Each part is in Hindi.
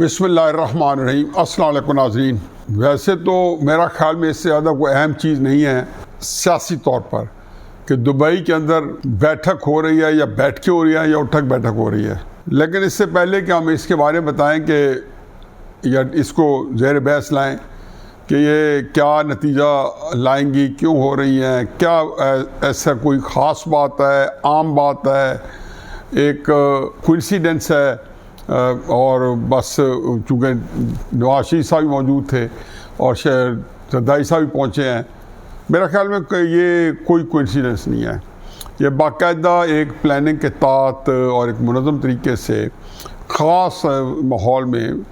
बिस्मिल्लाहिर्रहमानिर्रहीम। अस्सलाम वालेकुम नाज़रीन। वैसे तो मेरा ख्याल में इससे ज़्यादा कोई अहम चीज़ नहीं है सियासी तौर पर कि दुबई के अंदर बैठक हो रही है या बैठकें हो रही है या उठक बैठक हो रही है, लेकिन इससे पहले कि हम इसके बारे में बताएं कि या इसको ज़ेर बहस लाएं कि ये क्या नतीजा लाएंगी, क्यों हो रही हैं, क्या ऐसा कोई ख़ास बात है, आम बात है, एक कोइंसिडेंस है, और बस चूँकि नवाज शरीफ साहब भी मौजूद थे और जरदारी साहब भी पहुँचे हैं, मेरा ख्याल में ये कोई कोइंसिडेंस नहीं है। ये बाकायदा एक प्लानिंग के तहत और एक मुनज़्ज़म तरीके से ख़ास माहौल में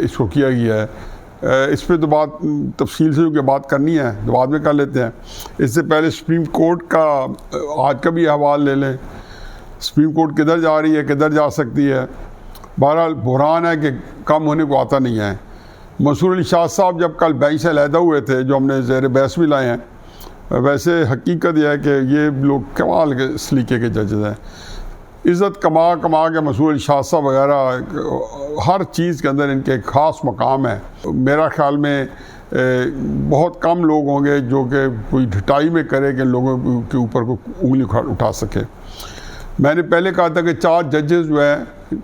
इसको किया गया है। इस पर तो बात तफसील से जो बात करनी है तो बाद में कर लेते हैं। इससे पहले सुप्रीम कोर्ट का आज का भी अहवाल ले लें। सुप्रीम कोर्ट किधर जा रही है, किधर जा सकती है। बहरहाल बुहरान है कि कम होने को आता नहीं है। मंसूर अली शाह साहब जब कल बेंच से अलहदा हुए थे, जो हमने ज़ेर बहस भी लाए हैं, वैसे हकीकत यह है कि ये लोग कमाल के सलीके के जजेस हैं। इज़्ज़त कमा के मंसूर अली शाह साहब वगैरह हर चीज़ के अंदर इनके एक ख़ास मकाम है। मेरा ख्याल में बहुत कम लोग होंगे जो कि कोई ढिटाई में करे कि लोगों के ऊपर को उंगली उठा सके। मैंने पहले कहा था कि 4 जजेस जो है,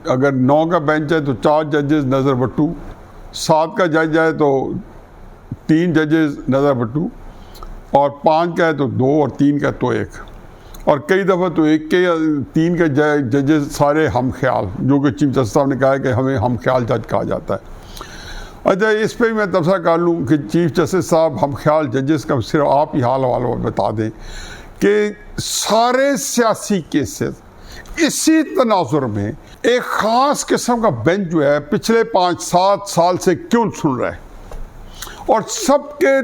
अगर 9 का बेंच है तो 4 जजेस नज़र बट्टू, 7 का जज है तो 3 जजेस नज़र बट्टू, और 5 का है तो 2 और 3 का तो 1, और कई दफ़ा तो 1 के या 3 के जजेस सारे हम ख्याल, जो कि चीफ जस्टिस साहब ने कहा है कि हमें हम ख्याल जज कहा जाता है। अच्छा, इस पर मैं तबसरा कर लूँ कि चीफ जस्टिस साहब हम ख्याल जजेस का सिर्फ आप ही हाल बता दें कि सारे सियासी केसेस इसी तनाजुर में एक ख़ास किस्म का बेंच जो है पिछले 5-7 साल से क्यों सुन रहा है, और सबके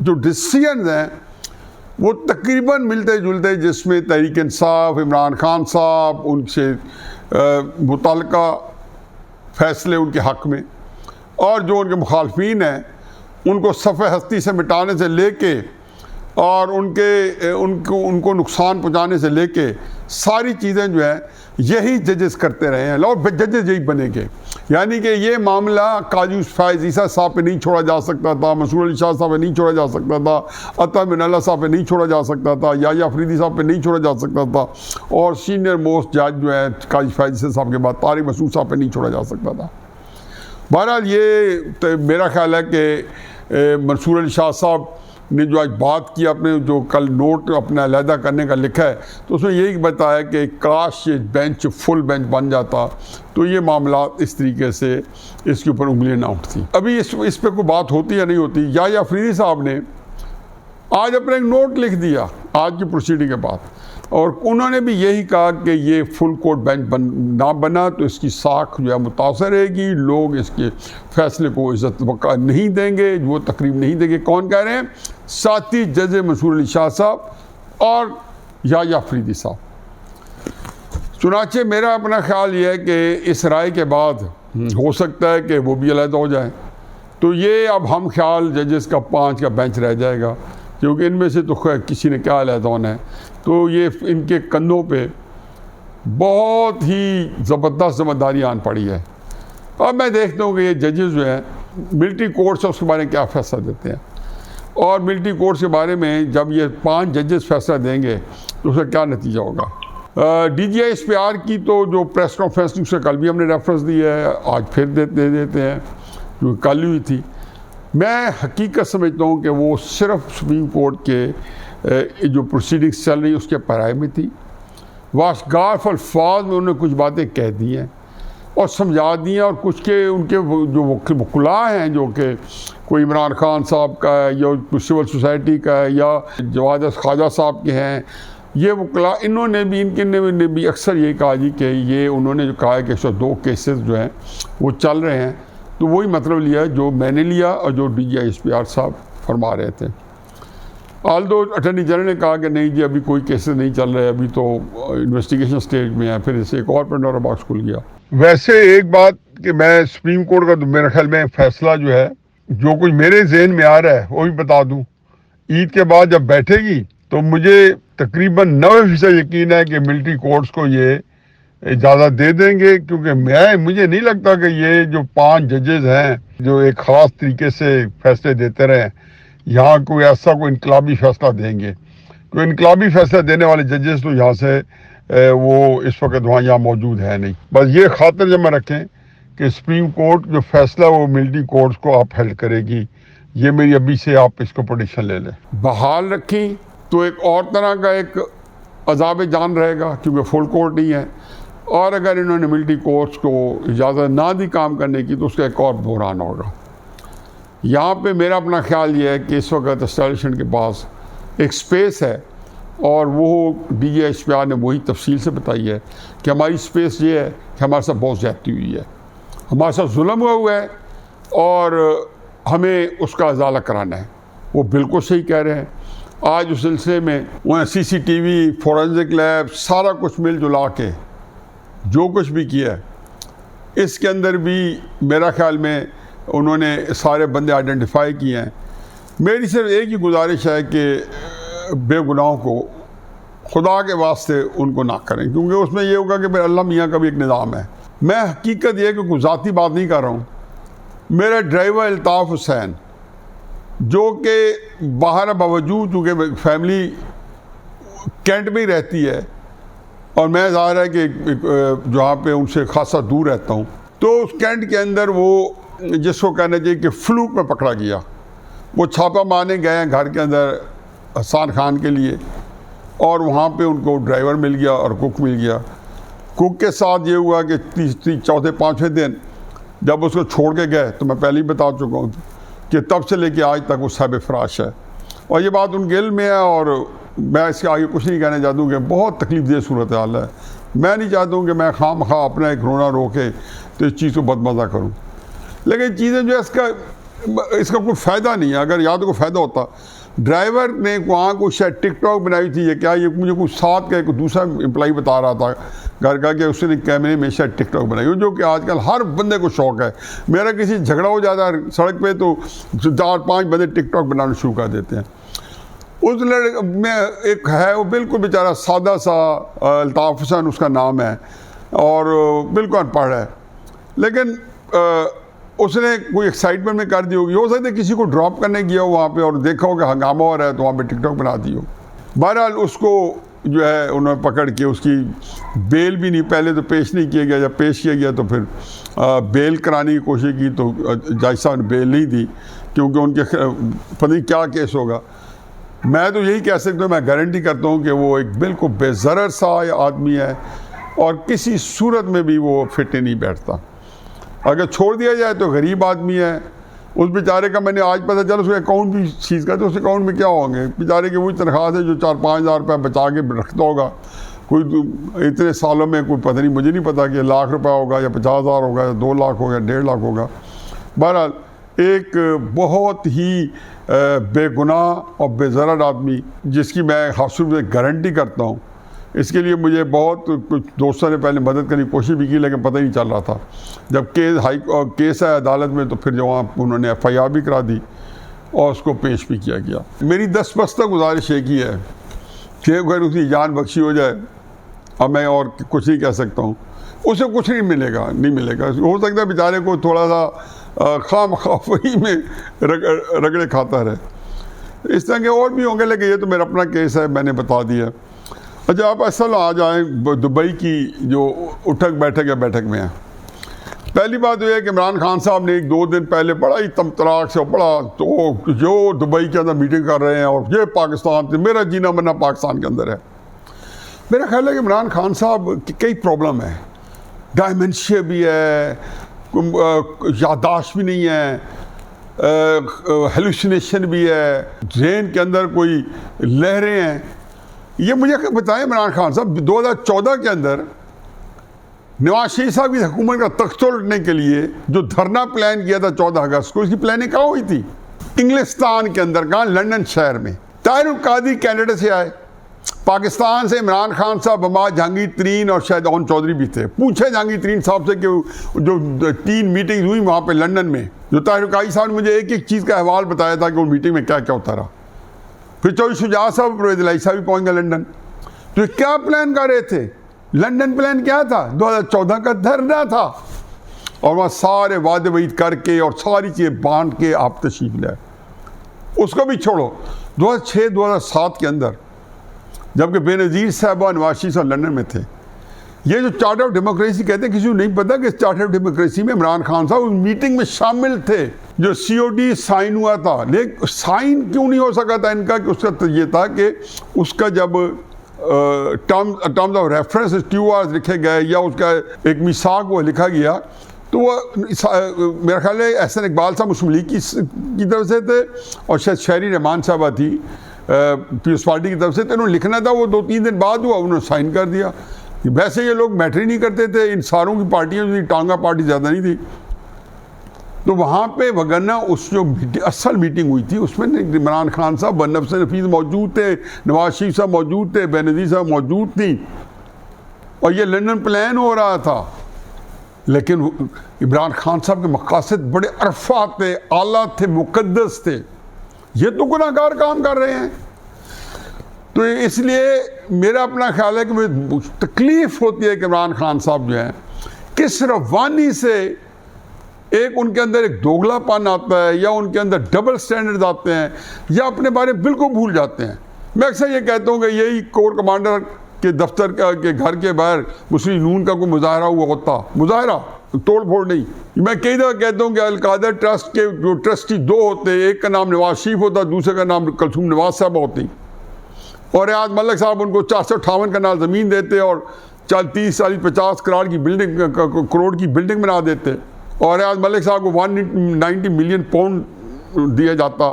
जो डिसीजन हैं वो तकरीबन मिलते जुलते, जिसमें तहरीक इंसाफ, इमरान खान साहब, उनसे मुतल्लिका फैसले उनके हक़ में, और जो उनके मुखालफीन हैं उनको सफ़े हस्ती से मिटाने से लेके और उनको नुकसान पहुंचाने से लेके सारी चीज़ें जो है यही जजेस करते रहे हैं और जजेस यही बनेंगे। यानी कि ये मामला काजी फायज़ ईसा साहब पे नहीं छोड़ा जा सकता था, मंसूर अली शाह साहब पे नहीं छोड़ा जा सकता था, अता बिन अल्लाह साहब पे नहीं छोड़ा जा सकता था, या अफरीदी साहब पे नहीं छोड़ा जा सकता था, और सीनियर मोस्ट जज जो है काजी फायज़ ईसा साहब के बाद तारिक मसूद साहब पे नहीं छोड़ा जा सकता था। बहरहाल ये मेरा ख्याल है कि मंसूर अली शाह साहब ने जो आज बात की, अपने जो कल नोट अपना अलहदा करने का लिखा है, तो उसमें यही बताया कि काश ये बेंच फुल बेंच बन जाता तो ये मामला इस तरीके से इसके ऊपर उंगलियां ना उठती। अभी इस पर कोई बात होती या नहीं होती। या अफरीदी साहब ने आज अपना एक नोट लिख दिया आज की प्रोसीडिंग के बाद, और उन्होंने भी यही कहा कि ये फुल कोर्ट बेंच ना बना तो इसकी साख जो है मुतासर रहेगी, लोग इसके फैसले को इज़्ज़त नहीं देंगे, वो तकरीब नहीं देंगे। कौन कह रहे हैं? साथी जज मंसूर अली शाह साहब और या अफरीदी साहब। चुनाचे मेरा अपना ख्याल ये है कि इस राय के बाद हो सकता है कि वो भी अलहदा हो जाए, तो ये अब हम ख्याल जजेस का 5 का बेंच रह जाएगा, क्योंकि इनमें से तो किसी ने क्या अलहदा होना है। तो ये इनके कंधों पे बहुत ही ज़बरदस्त जिम्मेदारी आन पड़ी है। अब मैं देखता हूँ कि ये जजेस जो हैं मिलिट्री कोर्ट से उसके बारे में क्या फ़ैसला देते हैं, और मिलिट्री कोर्ट के बारे में जब ये 5 जजेस फैसला देंगे तो उसका क्या नतीजा होगा। DGISPR की तो जो प्रेस कॉन्फ्रेंस उससे कल भी हमने रेफरेंस दी है, आज फिर दे देते हैं, जो कल हुई थी। मैं हकीकत समझता हूँ कि वो सिर्फ सुप्रीम कोर्ट के जो प्रोसीडिंग्स चल रही उसके पराए में थी। वाशगार अल्फाज में उन्होंने कुछ बातें कह दी हैं और समझा दी हैं, और कुछ के उनके जो वकुला हैं, जो कि कोई इमरान खान साहब का है या सिविल सोसाइटी का है या जवाद ख्वाजा साहब के हैं, ये वकुला इन्होंने भी अक्सर यही कहा जी कि ये उन्होंने जो कहा है कि 102 केसेस जो हैं वो चल रहे हैं, तो वही मतलब लिया जो मैंने लिया और जो DGISPR साहब फरमा रहे थे। आल्दो अटर्नी जनरल ने कहा कि नहीं जी अभी कोई केसेस नहीं चल रहे, अभी तो इन्वेस्टिगेशन स्टेज में है, फिर इससे एक और पेंडोरा बॉक्स खुल गया। वैसे एक बात कि मैं सुप्रीम कोर्ट का तो मेरे ख्याल में फैसला जो है, जो कुछ मेरे जहन में आ रहा है वो भी बता दूं। ईद के बाद जब बैठेगी तो मुझे तकरीबन 90% यकीन है कि मिलिट्री कोर्ट्स को ये इजाज़त दे देंगे, क्योंकि मुझे नहीं लगता कि ये जो 5 जजेस हैं जो एक ख़ास तरीके से फैसले देते रहे, यहाँ कोई ऐसा कोई इनकलाबी फैसला देंगे। कोई इनकलाबी फैसला देने वाले जजेस तो यहाँ से वो इस वक्त वहाँ यहाँ मौजूद है नहीं। बस ये खातिर जमा रखें कि सुप्रीम कोर्ट जो फैसला वो मिलिट्री कोर्ट्स को आप हेल्ड करेगी। ये मेरी अभी से आप इसको प्रेडिक्शन ले लें। बहाल रखी तो एक और तरह का एक अजाब जान रहेगा, क्योंकि फुल कोर्ट नहीं है, और अगर इन्होंने मिलिट्री कोर्ट्स को इजाज़त ना दी काम करने की तो उसका एक और बहरान होगा। यहाँ पे मेरा अपना ख्याल ये है कि इस वक्त एस्टेब्लिशमेंट के पास एक स्पेस है, और वो DGHPR ने वही तफसील से बताई है कि हमारी स्पेस ये है कि हमारे साथ बहुत ज़्यादती हुई है, हमारे साथ जुल्म हुआ है और हमें उसका अजाला कराना है। वो बिल्कुल सही कह रहे हैं। आज उस सिलसिले में वहाँ CCTV, फोरेंसिक लैब, सारा कुछ मिल जुला के जो कुछ भी किया है, इसके अंदर भी मेरा ख्याल में उन्होंने सारे बंदे आइडेंटिफाई किए हैं। मेरी सिर्फ एक ही गुजारिश है कि बेगुनाहों को खुदा के वास्ते उनको ना करें, क्योंकि उसमें ये होगा कि मेरे अल्लाह मियाँ का भी एक निज़ाम है। मैं हकीकत ये कि कोई ज़ाती बात नहीं कर रहा हूँ। मेरा ड्राइवर अल्ताफ़ हुसैन जो कि बाहर बावजूद, चूँकि फैमिली कैंट में ही रहती है और मैं ज़ाहिर है कि जहाँ पे उनसे खासा दूर रहता हूँ, तो उस कैंट के अंदर वो जिसको कहना चाहिए कि फ्लूक में पकड़ा गया। वो छापा मारने गए हैं घर के अंदर हसन खान के लिए, और वहाँ पे उनको ड्राइवर मिल गया और कुक मिल गया। कुक के साथ ये हुआ कि चौथे पाँचवें दिन जब उसको छोड़ के गए, तो मैं पहले ही बता चुका हूँ कि तब से लेके आज तक वो साहिब फराश है, और ये बात उनके इल्म में है। और मैं इसके आगे कुछ नहीं कहना चाहता हूँ कि बहुत तकलीफ़देह सूरत हाल है। मैं नहीं चाहता हूँ कि मैं खामखा अपना एक रोना रोके तो इस चीज़ को बदमज़ा करूँ, लेकिन चीज़ें जो इसका कोई फ़ायदा नहीं है। अगर या तो कोई फ़ायदा होता, ड्राइवर ने वहाँ कुछ शायद टिकटॉक बनाई थी, ये क्या, ये मुझे कुछ साथ का एक दूसरा एम्प्लॉई बता रहा था घर का कि उसने कैमरे में शायद टिकटॉक बनाई हो, जो कि आजकल हर बंदे को शौक़ है। मेरा किसी झगड़ा हो जाता है सड़क पे तो 4-5 बंदे टिकटॉक बनाना शुरू कर देते हैं। उस लड़के में एक है, वो बिल्कुल बेचारा सादा सा, अल्ताफ़ हुसैन उसका नाम है, और बिल्कुल अनपढ़ है, लेकिन उसने कोई एक्साइटमेंट में कर दी होगी। हो सकता है किसी को ड्रॉप करने गया हो वहाँ पे और देखा हो कि हंगामा हो रहा है तो वहाँ पे टिकटॉक बना दी हो। बहरहाल उसको जो है उन्होंने पकड़ के, उसकी बेल भी नहीं, पहले तो पेश नहीं किया गया, जब पेश किया गया तो फिर बेल कराने की कोशिश की तो जज साहब ने बेल नहीं दी, क्योंकि उनके पता नहीं क्या केस होगा। मैं तो यही कह सकता हूँ, मैं गारंटी करता हूँ कि वो एक बिल्कुल बेज़रर सा आदमी है और किसी सूरत में भी वो फिट नहीं बैठता। अगर छोड़ दिया जाए तो गरीब आदमी है। उस बेचारे का मैंने आज पता चला उसका अकाउंट भी सीज कर, तो उस अकाउंट में क्या होंगे, बेचारे की वही तनख्वाह है जो 4-5 हज़ार रुपये बचा के रखता होगा। कोई इतने सालों में कोई पता नहीं, मुझे नहीं पता कि लाख रुपया होगा या 50,000 होगा या 2 लाख होगा, 1.5 लाख होगा। बहरहाल एक बहुत ही बेगुनाह और बेज़रर आदमी, जिसकी मैं खासतौर से गारंटी करता हूँ। इसके लिए मुझे बहुत कुछ दोस्तों ने पहले मदद करने की कोशिश भी की, लेकिन पता ही नहीं चल रहा था। जब केस है अदालत में तो फिर जो वहाँ उन्होंने FIR भी करा दी और उसको पेश भी किया गया। मेरी दस्तबस्ता गुजारिश एक ही है कि अगर उसकी जान बख्शी हो जाए, अब मैं और कुछ नहीं कह सकता हूँ, उसे कुछ नहीं मिलेगा। हो सकता है बेचारे को थोड़ा सा खामखी में रगड़े खाता रहे। इस तरह के और भी होंगे, लेकिन ये तो मेरा अपना केस है, मैंने बता दिया। अच्छा, आप असल आ जाएँ दुबई की जो उठक बैठक में है। पहली बात यह है कि इमरान खान साहब ने 1-2 दिन पहले बड़ा ही तमतराक से बड़ा तो जो दुबई के अंदर मीटिंग कर रहे हैं और ये पाकिस्तान से मेरा जीना मरना पाकिस्तान के अंदर है। मेरा ख्याल है कि इमरान खान साहब की कई प्रॉब्लम है, डायमेंशिया भी है, याददाश्त भी नहीं है, हेलुसिनेशन भी है, जहन के अंदर कोई लहरें हैं। ये मुझे बताएं इमरान खान साहब, 2014 के अंदर नवाज शरीफ साहब की हुकूमत का तख्त उलटने के लिए जो धरना प्लान किया था 14 अगस्त को, इसकी प्लानिंग कहाँ हुई थी? इंग्लिस्तान के अंदर, कहाँ? लंदन शहर में। ताहिर कादरी कैनेडा से आए, पाकिस्तान से इमरान खान साहब, हमारा जहांगीर तरीन और शायद ओन चौधरी भी थे। पूछे जहांगीर तरीन साहब से कि जो 3 मीटिंग हुई वहाँ पे लंदन में, जो ताहिर कादरी साहब ने मुझे एक चीज़ का अहवाल बताया था कि वो मीटिंग में क्या क्या होता रहा। फिर चौधरी शुजात साहब, परवेज़ इलाही साहब भी पहुँच गए लंदन। तो क्या प्लान कर रहे थे? लंदन प्लान क्या था? 2014 का धरना था, और वहाँ सारे वादे वईद करके और सारी चीज़ें बांध के आप तशरीफ लाए। उसको भी छोड़ो, 2006-2007 के अंदर जबकि बेनज़ीर साहब नवाज शरीफ साहब लंदन में थे, ये जो चार्टर ऑफ डेमोक्रेसी कहते हैं, किसी को नहीं पता कि चार्टर ऑफ डेमोक्रेसी में इमरान खान साहब उस मीटिंग में शामिल थे जो COD साइन हुआ था। लेकिन साइन क्यों नहीं हो सका था इनका? कि उसका ये था कि उसका जब टर्म्स ऑफ रेफरेंस TOR लिखे गए या उसका एक मिसाक वो लिखा गया, तो वह मेरा ख्याल है एहसन इकबाल साहब मुस्लिम लीग की तरफ से थे और शायद शहरी रहमान साहबा थी पीपल्स पार्टी की तरफ से, तो इन्होंने लिखना था, वो 2-3 दिन बाद हुआ, उन्होंने साइन कर दिया। वैसे ये लोग मैटर ही नहीं करते थे, इन सारों की पार्टियाँ जो टांगा पार्टी ज़्यादा नहीं थी। तो वहाँ पे वगरना उस जो असल मीटिंग हुई थी उसमें इमरान खान साहब, नफ्स नफीस मौजूद थे, नवाज शरीफ साहब मौजूद थे, बेनज़ीर साहब मौजूद थी, और ये लंदन प्लान हो रहा था। लेकिन इमरान खान साहब के मकासद बड़े अरफा थे, आला थे, मुकद्दस थे। ये तो गुनाहगार काम कर रहे हैं। तो इसलिए मेरा अपना ख्याल है कि मुझे तकलीफ़ होती है कि इमरान खान साहब जो हैं किस रवानी से एक उनके अंदर एक दोगलापन आता है, या उनके अंदर डबल स्टैंडर्ड आते हैं, या अपने बारे में बिल्कुल भूल जाते हैं। मैं अक्सर ये कहता हूँ कि यही कोर कमांडर के दफ्तर के घर के बाहर मुस्लिम नून का कोई मुजाहरा हुआ होता, मुजाहरा तोड़ फोड़ नहीं। मैं कई दफ़ा कहता हूँ कि अलकायदा ट्रस्ट के जो ट्रस्टी 2 होते, एक का नाम नवाज शरीफ होता, दूसरे का नाम कलसूम नवाज साहब होती, और रियाज मलिक साहब उनको 458 कनाल ज़मीन देते और 30-40-50 करोड़ की बिल्डिंग बना देते, और रियाज मलिक साहब को 190 मिलियन पाउंड दिया जाता।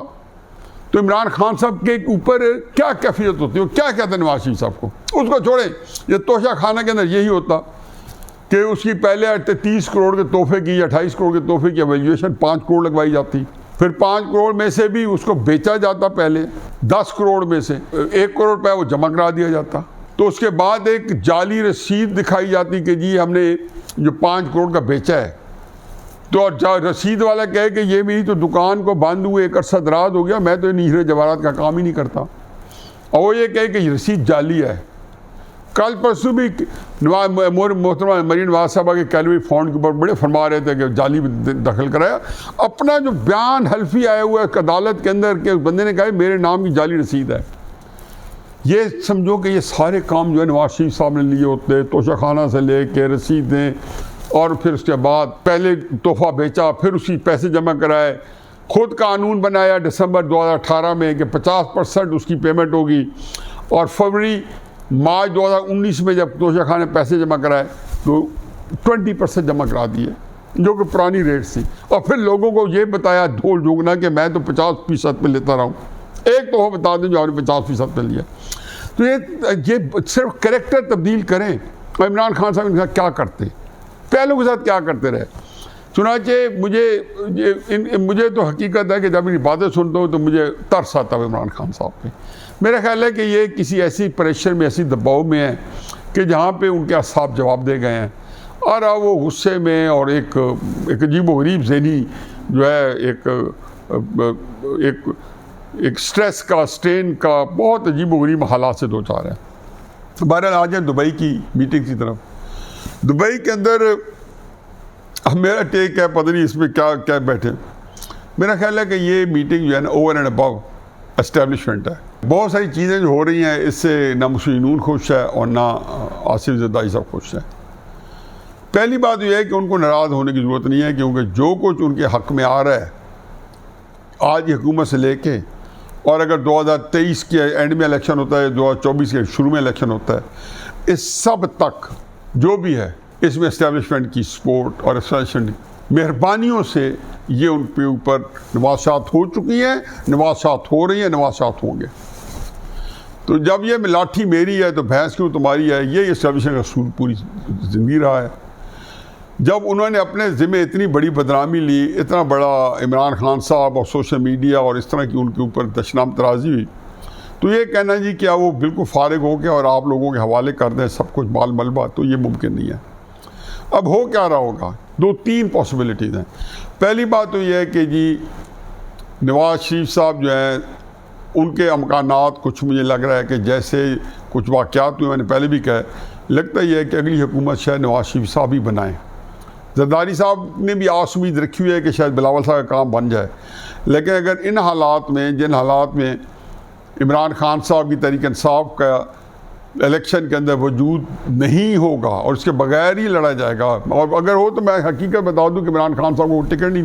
तो इमरान खान साहब के ऊपर क्या कैफियत होती है? क्या कहते हैं नवाज शरीफ साहब को? उसको छोड़ें, ये तोशा खाना के अंदर यही होता कि उसकी पहले 30 करोड़ के तोहफे की या 28 करोड़ के तोहफे की वैल्यूएशन 5 करोड़ लगवाई जाती, फिर 5 करोड़ में से भी उसको बेचा जाता, पहले 10 करोड़ में से 1 करोड़ रुपया वो जमा करा दिया जाता। तो उसके बाद एक जाली रसीद दिखाई जाती कि जी हमने जो 5 करोड़ का बेचा है, तो रसीद वाला कहे कि ये मेरी तो दुकान को बंद हुए 1 अरसा दराज हो गया, मैं तो इन हीरे जवाहरात का काम ही नहीं करता, और वो ये कहे कि रसीद जाली है। कल परसों भी मोहतरमा मरीन नवाज साहबा के कैलरी फंड के ऊपर बड़े फरमा रहे थे कि जाली दखल कराया। अपना जो बयान हल्फी आया हुआ है अदालत के अंदर के बंदे ने कहा मेरे नाम की जाली रसीद है। ये समझो कि ये सारे काम जो है नवाज शरीफ साहब ने लिए होते, तोशा खाना से ले के रसीदें, और फिर उसके बाद पहले तोहफा बेचा, फिर उसकी पैसे जमा कराए, खुद कानून बनाया दिसंबर 2018 में कि 50% उसकी पेमेंट होगी, और मार्च 2019 में जब तोशा खान ने पैसे जमा कराए तो 20% जमा करा दिए, जो कि पुरानी रेट थी, और फिर लोगों को ये बताया धोल जोगना कि मैं तो 50% पे लेता रहा हूँ। एक तो बता दें जो आपने 50% पे लिया। तो ये सिर्फ कैरेक्टर तब्दील करें। और इमरान खान साहब इनका क्या करते, पहलों के साथ क्या करते रहे? चुनाचे मुझे तो हकीकत है कि जब इनकी बातें सुनता हूँ तो मुझे तरस आता है इमरान खान साहब पे। मेरा ख्याल है कि ये किसी ऐसी प्रेशर में, ऐसी दबाव में है कि जहाँ पे उनके असाब जवाब दे गए हैं, और अब वो गुस्से में और एक अजीब व गरीब ज़हनी जो है एक स्ट्रेस का, स्ट्रेन का बहुत अजीब व गरीब हालात से दो चार है। बहरहाल आ जाए दुबई की मीटिंग की तरफ। दुबई के अंदर अब मेरा टेक है, पता नहीं इसमें क्या क्या बैठे। मेरा ख्याल है कि ये मीटिंग जो है ना ओवर एंड अबव एस्टेब्लिशमेंट है। बहुत सारी चीज़ें जो हो रही हैं इससे ना मुस्लिम नून खुश है और ना आसिफ ज़रदारी साहब खुश है। पहली बात यह है कि उनको नाराज़ होने की ज़रूरत नहीं है, क्योंकि जो कुछ उनके हक़ में आ रहा है आज की हुकूमत से लेके, और अगर 2023 के एंड में इलेक्शन होता है, 2024 के शुरू में इलेक्शन होता है, इस सब तक जो भी है इसमें एस्टेब्लिशमेंट की सपोर्ट और एस्टेब्लिशमेंट मेहरबानियों से ये उनके ऊपर नवाशात हो चुकी हैं, नवाशात हो रही हैं, नवाशात होंगे। तो जब ये लाठी मेरी है तो भैंस क्यों तुम्हारी है, ये एस्टेब्लिशमेंट का असूल पूरी ज़िंदगी रहा है। जब उन्होंने अपने ज़िम्मे इतनी बड़ी बदनामी ली, इतना बड़ा इमरान खान साहब और सोशल मीडिया और इस तरह की उनके ऊपर दशनाम तराजी हुई, तो ये कहना जी क्या वो बिल्कुल फारिग हो गया और आप लोगों के हवाले कर दें सब कुछ माल मलबा, तो ये मुमकिन नहीं है। अब हो क्या रहा होगा, 2-3 पॉसिबिलिटीज़ हैं। पहली बात तो ये है कि जी नवाज शरीफ साहब जो हैं उनके अमकानात कुछ मुझे लग रहा है कि जैसे कुछ वाक़यात हुए, मैंने पहले भी कहा लगता ही है कि अगली हुकूमत शायद नवाज शरीफ साहब ही बनाएं। जरदारी साहब ने भी आस उम्मीद रखी हुई है कि शायद बिलावल साहब का काम बन जाए, लेकिन अगर इन हालात में, जिन हालात में इमरान खान साहब की तहरीक इंसाफ का इलेक्शन के अंदर वजूद नहीं होगा और उसके बगैर ही लड़ा जाएगा, और अगर हो तो मैं हकीकत बता दूं कि इमरान खान साहब को टिकट नहीं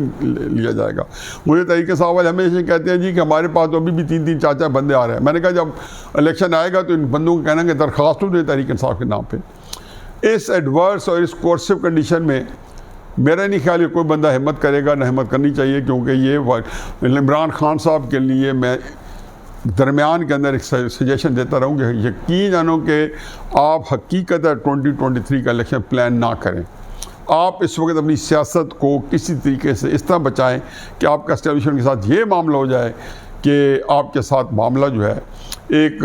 लिया जाएगा। मुझे तहरीक इंसाफ वाले हमेशा कहते हैं जी कि हमारे पास तो अभी भी 3-3 4-4 बंदे आ रहे हैं। मैंने कहा जब इलेक्शन आएगा तो इन बंदों को कहना कि दरख्वास्त दें तहरीक इंसाफ के नाम पर। इस एडवर्स और इस कोर्सिव कंडीशन में मेरा नहीं ख्याल कि कोई बंदा हिम्मत करेगा, ना हिम्मत करनी चाहिए, क्योंकि ये इमरान खान साहब के लिए मैं दरमियान के अंदर एक सजेशन देता रहूँ कि यकीन जानो कि आप हकीकत 2023 का इलेक्शन प्लान ना करें। आप इस वक्त अपनी सियासत को किसी तरीके से इस तरह बचाएं कि आपका एस्टेब्लिशमेंट के साथ ये मामला हो जाए कि आपके साथ मामला जो है एक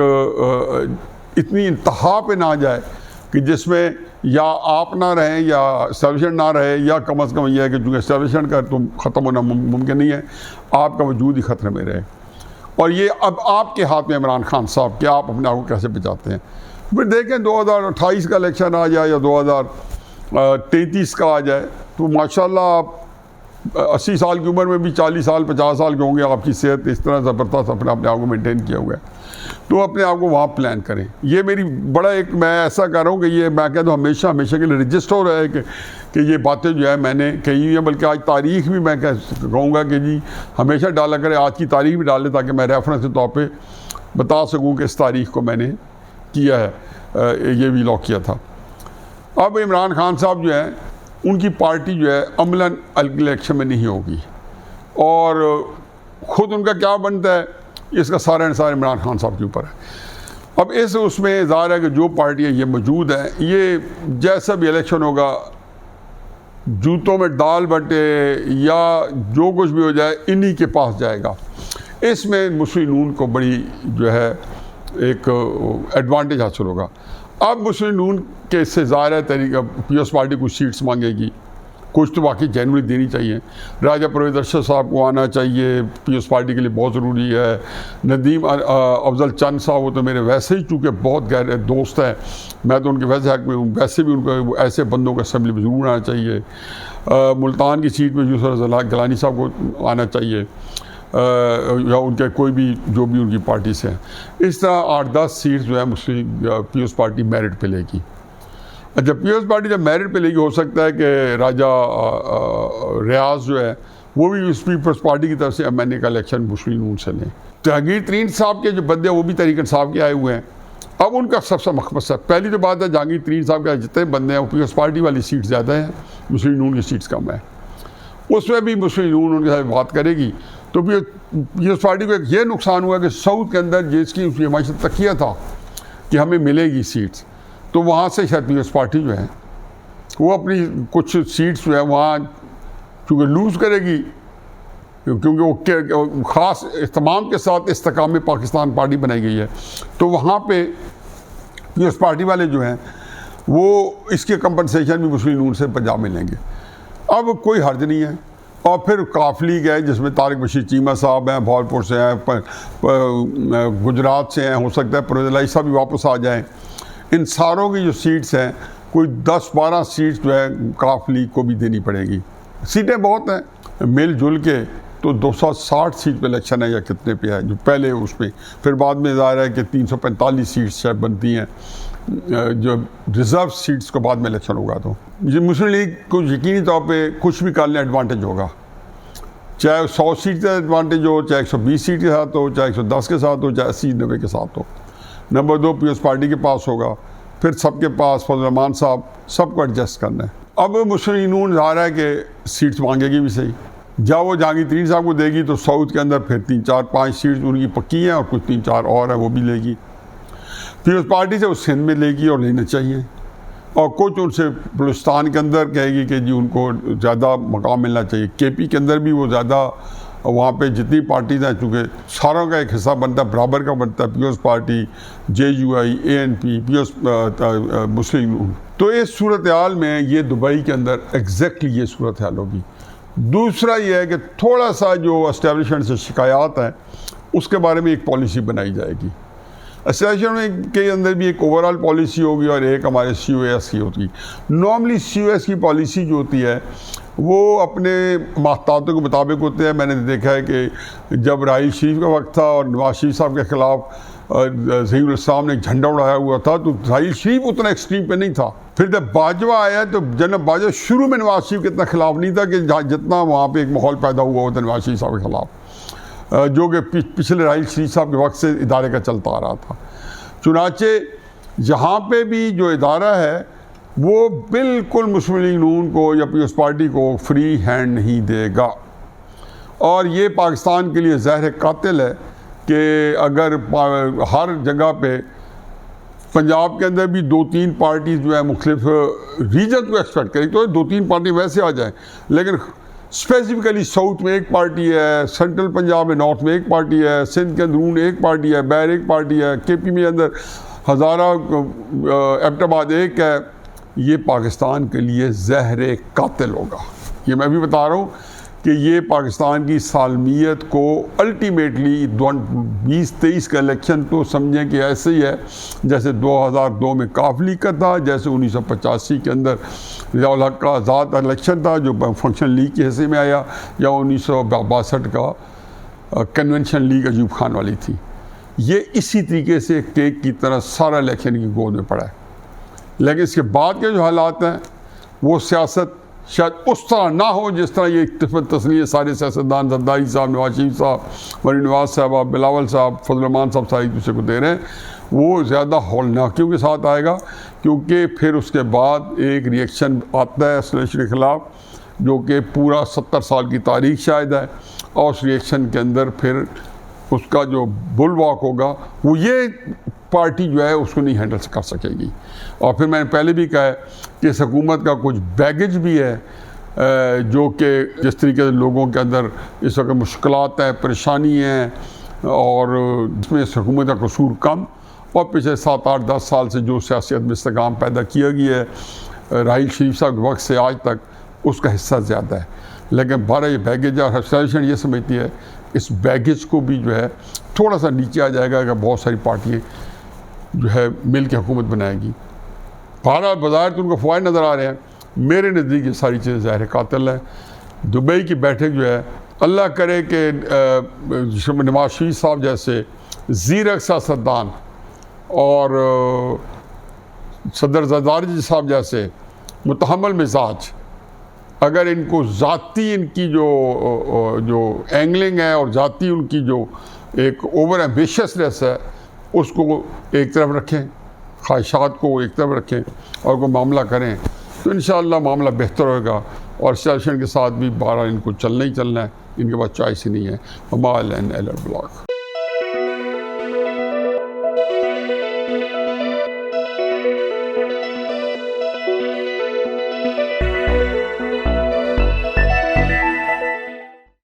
इतनी इंतहा पे ना जाए कि जिसमें या आप ना रहें या एस्टेब्लिशमेंट ना रहे, या कम से कम यह है कि चूँकि एस्टेब्लिशमेंट का तो ख़त्म होना मुमकिन नहीं है, आपका वजूद ही ख़तरे में रहे। और ये अब आपके हाथ में इमरान खान साहब कि आप अपने आप को कैसे बचाते हैं। फिर देखें 2028 का इलेक्शन आ जाए या 2033 का आ जाए तो माशाल्लाह आप 80 साल की उम्र में भी 40 साल 50 साल के होंगे, आपकी सेहत इस तरह ज़बरदस्त अपने आप को मेंटेन किया हुआ है, तो अपने आप को वहाँ प्लान करें। ये मेरी बड़ा एक मैं ऐसा कर रहा हूँ कि ये मैं कहता हूँ हमेशा के लिए रजिस्टर हो रहा है कि ये बातें जो है मैंने कही हुई हैं, बल्कि आज तारीख भी मैं कहूँगा कि जी हमेशा डाला करें, आज की तारीख भी डालें ताकि मैं रेफरेंस के तौर पे बता सकूँ कि इस तारीख को मैंने किया है, ये भी लॉक किया था। अब इमरान खान साहब जो है उनकी पार्टी जो है अमलन इलेक्शन में नहीं होगी, और ख़ुद उनका क्या बनता है इसका सारा इंसार इमरान खान साहब के ऊपर है। अब इस उसमें ज़ाहिर है कि जो पार्टियाँ ये मौजूद हैं, ये जैसा भी इलेक्शन होगा जूतों में दाल बटे या जो कुछ भी हो जाए इन्हीं के पास जाएगा। इसमें मुस्लिम नून को बड़ी जो है एक एडवांटेज हासिल होगा। अब मुस्लिम नून के इससे ज़ाहिर है तरीका पीएस पार्टी कुछ सीट्स मांगेगी, कुछ तो वाकई जनवरी देनी चाहिए। राजा परवेज़ अरशद साहब को आना चाहिए, पीएस पार्टी के लिए बहुत ज़रूरी है। नदीम अफजल चंद साहब वो तो मेरे वैसे ही चूँकि बहुत गहरे दोस्त हैं, मैं तो उनके वैसे हक में हूँ, वैसे भी उनको ऐसे बंदों को असम्बली में ज़रूर आना चाहिए। मुल्तान की सीट में यूसुफ गिलानी साहब को आना चाहिए, या उनके कोई भी जो भी उनकी पार्टी से हैं। इस तरह 8-10 सीट जो है मुस्लिम पीएस पार्टी मेरिट पे लेगी। अच्छा, पीएस पार्टी जब मेरिट पे लेगी, हो सकता है कि राजा रियाज जो है वो भी उस पीपल्स पार्टी की तरफ से एमएनए का इलेक्शन मुस्लिम नून से लें। जहांगीर तरीन साहब के जो बंदे हैं वो भी तहरीक इंसाफ के आए हुए हैं। अब उनका सबसे मकबस है, पहली तो बात है जहांगीर तरीन साहब के जितने बंदे हैं वो पीएस पार्टी वाली सीट ज़्यादा है, मुस्लिम नून की सीट्स कम है। उसमें भी मुस्लिम नून उनके साथ बात करेगी तो पीएस पार्टी को एक ये नुकसान हुआ कि साउथ के अंदर जिसकी उसकी हमारी तकिया था कि हमें मिलेगी सीट्स, तो वहाँ से शायद पीएस पार्टी जो है वो अपनी कुछ सीट्स जो है वहाँ चूँकि लूज़ करेगी, क्योंकि वो ख़ास इस्तेमाम के साथ इस्तेकाम पाकिस्तान पार्टी बनाई गई है, तो वहाँ पे पीएस पार्टी वाले जो हैं वो इसके कंपनसेशन भी मुस्लिम नून से पंजाब में लेंगे। अब कोई हर्ज नहीं है। और फिर काफली गए जिसमें तारिक बशीर चीमा साहब हैं, भावलपुर से हैं, गुजरात से हैं, हो सकता है परवेज़ साहब भी वापस आ जाएं। इन सारों की जो सीट्स हैं कोई 10-12 सीट्स जो है काफली को भी देनी पड़ेगी। सीटें बहुत हैं, मिलजुल के तो 260 सीट पे इलेक्शन है या कितने पे है जो पहले उसमें, फिर बाद में ज़ाहिर है कि 345 सीट्स शायद बनती हैं जो रिज़र्व सीट्स को बाद में इलेक्शन होगा। तो ये मुस्लिम लीग को यकीनी तौर पे कुछ भी कर लें एडवांटेज होगा, चाहे 100 सीट का एडवांटेज हो, चाहे 120 सीट के साथ हो, चाहे 110 के साथ हो, चाहे 80-90 के साथ हो। नंबर 2 पीएस पार्टी के पास होगा, फिर सबके पास फजल रहमान साहब, सबको एडजस्ट करना है। अब मुस्लिम नून ज़ाहिर है कि सीट्स मांगेगी भी सही, जब वो जहांगीर तरीन साहब को देगी तो साउथ के अंदर फिर 3-4-5 सीट्स उनकी पक्की हैं और कुछ 3-4 और है वो भी लेगी। फिर उस पार्टी से वो सिंध में लेगी और लेना चाहिए, और कुछ उनसे बलूचिस्तान के अंदर कहेगी कि जी उनको ज़्यादा मकाम मिलना चाहिए। केपी के अंदर भी वो ज़्यादा वहाँ पे जितनी पार्टीज़ हैं चूँकि सारों का एक हिस्सा बनता है, बराबर का बनता है, PS party, JUI, ANP, PS Muslim Noon. तो इस सूरत हाल में ये दुबई के अंदर एग्जैक्टली ये सूरत हाल होगी। दूसरा ये है कि थोड़ा सा जो एस्टेब्लिशमेंट से शिकायत है उसके बारे में एक पॉलिसी बनाई जाएगी। एसोसिएशन के अंदर भी एक ओवरऑल पॉलिसी होगी और एक हमारे COS की होती है। नॉर्मली COS की पॉलिसी जो होती है वो अपने माहतातों के मुताबिक होते हैं। मैंने देखा है कि जब राहील शरीफ का वक्त था और नवाज शरीफ साहब के ख़िलाफ़ ज़हीरुल इस्लाम ने झंडा उड़ाया हुआ था तो राहील शरीफ उतना एक्सट्रीम पे नहीं था। फिर जब बाजवा आया तो जनरल बाजवा शुरू में नवाज शरीफ के इतना खिलाफ नहीं था कि जितना वहाँ पे एक माहौल पैदा हुआ था नवाज शरीफ साहब के ख़िलाफ़, जो कि पिछले राहील शरीफ साहब के वक्त से इदारे का चलता आ रहा था। चुनाचे यहाँ पे भी जो इदारा है वो बिल्कुल मुस्लिम लीग नून को या पीपल्स पार्टी को फ्री हैंड नहीं देगा और ये पाकिस्तान के लिए ज़हर कातिल है कि अगर हर जगह पे पंजाब के अंदर भी 2-3 पार्टीज जो है मुख्तलिफ रीजन को एक्सपेक्ट करें तो 2-3 पार्टी वैसे आ जाएं, लेकिन स्पेसिफिकली साउथ में एक पार्टी है, सेंट्रल पंजाब में नॉर्थ में एक पार्टी है, सिंध के अंदरून एक पार्टी है, बैर एक पार्टी है, KP में अंदर हज़ारा एबटाबाद एक है। ये पाकिस्तान के लिए ज़हर कातिल होगा। ये मैं भी बता रहा हूँ कि ये पाकिस्तान की सालमियत को अल्टीमेटली 2023 का इलेक्शन तो समझें कि ऐसे ही है जैसे 2002 में काफ लीग का था, जैसे 1985 के अंदर रियाउल हक का आज़ाद इलेक्शन था जो फंक्शन लीग के हिस्से में आया, या 1962 का कन्वेंशन लीग अयूब खान वाली थी। ये इसी तरीके से केक की तरह सारा इलेक्शन की गोद में पड़ा है। लेकिन इसके बाद के जो हालात हैं वो सियासत शायद उस तरह ना हो जिस तरह ये इत्तेफाक तस्लीम सारे सियासतदान जरदारी साहब, नवाज शरीफ साहब, मरीम नवाज साहब, बिलावल साहब, फजल रहमान साहब सारी दूसरे को दे रहे हैं। वो ज़्यादा हौलनाकियों के साथ आएगा क्योंकि फिर उसके बाद एक रिएक्शन आता है एसोसिएशन के ख़िलाफ़ जो कि पूरा 70 साल की तारीख शायद है, और उस रिएक्शन के अंदर फिर उसका जो बुलवॉक होगा वो ये पार्टी जो है उसको नहीं हैंडल कर सकेगी। और फिर मैंने पहले भी कहा है कि इस हुकूमत का कुछ बैगेज भी है जो कि जिस तरीके से लोगों के अंदर इस वक्त मुश्किलात हैं, परेशानी हैं, और इसमें इस हुकूमत का कसूर कम, और पिछले 7-8-10 साल से जो सियासत में इस्तेकाम पैदा किया गया है राहील शरीफ साहब के वक्त से आज तक, उसका हिस्सा ज़्यादा है। लेकिन 12 ये बैगेज और एसोसिएशन ये समझती है इस बैगेज को भी जो है थोड़ा सा नीचे आ जाएगा कि बहुत सारी पार्टियाँ जो है मिल के हुकूमत बनाएगी। भारत बाज़ार तो उनको फ़वाइद नज़र आ रहे हैं, मेरे नज़दीक ये सारी चीज़ें ज़ाहिर कातिल है। दुबई की बैठक जो है, अल्लाह करे कि नवाज शरीफ साहब जैसे ज़ीरक सियासतदान और सदर जरदारी साहब जैसे मुतहम्मल मिजाज, अगर इनको ज़ाती इनकी जो एंगलिंग है और ज़ाती उनकी जो एक ओवर एम्बिशियसनेस है उसको एक तरफ रखें, ख्वाहिशात को एक तरफ रखें और कोई मामला करें तो इंशाअल्लाह मामला बेहतर होगा। और एसोसिएशन के साथ भी 12 इनको चलना ही चलना है, इनके पास चॉइस ही नहीं है। हमारा ब्लॉग।